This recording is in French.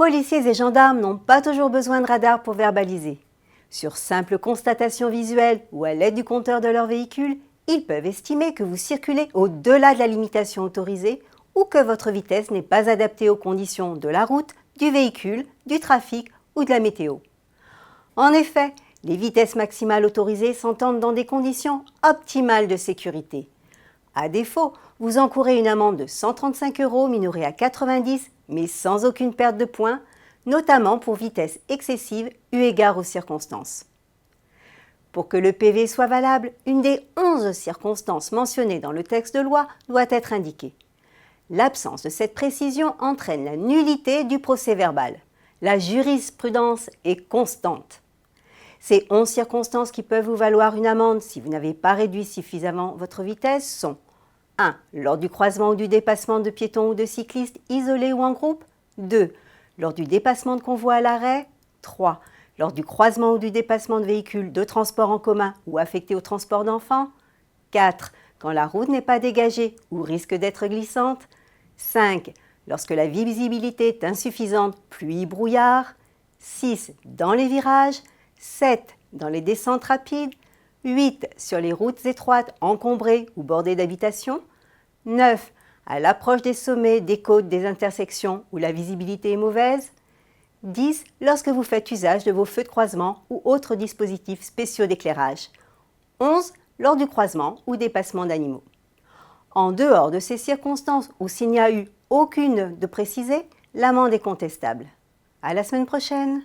Policiers et gendarmes n'ont pas toujours besoin de radar pour verbaliser. Sur simple constatation visuelle ou à l'aide du compteur de leur véhicule, ils peuvent estimer que vous circulez au-delà de la limitation autorisée ou que votre vitesse n'est pas adaptée aux conditions de la route, du véhicule, du trafic ou de la météo. En effet, les vitesses maximales autorisées s'entendent dans des conditions optimales de sécurité. À défaut, vous encourez une amende de 135 € minorée à 90, mais sans aucune perte de points, notamment pour vitesse excessive eu égard aux circonstances. Pour que le PV soit valable, une des 11 circonstances mentionnées dans le texte de loi doit être indiquée. L'absence de cette précision entraîne la nullité du procès-verbal. La jurisprudence est constante. Ces 11 circonstances qui peuvent vous valoir une amende si vous n'avez pas réduit suffisamment votre vitesse sont 1. Lors du croisement ou du dépassement de piétons ou de cyclistes isolés ou en groupe. 2. Lors du dépassement de convoi à l'arrêt. 3. Lors du croisement ou du dépassement de véhicules de transport en commun ou affectés au transport d'enfants. 4. Quand la route n'est pas dégagée ou risque d'être glissante. 5. Lorsque la visibilité est insuffisante, pluie, brouillard. 6. Dans les virages. 7. Dans les descentes rapides. 8. Sur les routes étroites, encombrées ou bordées d'habitations. 9. À l'approche des sommets, des côtes, des intersections où la visibilité est mauvaise. 10. Lorsque vous faites usage de vos feux de croisement ou autres dispositifs spéciaux d'éclairage. 11. Lors du croisement ou dépassement d'animaux. En dehors de ces circonstances ou s'il n'y a eu aucune de précisée, l'amende est contestable. À la semaine prochaine!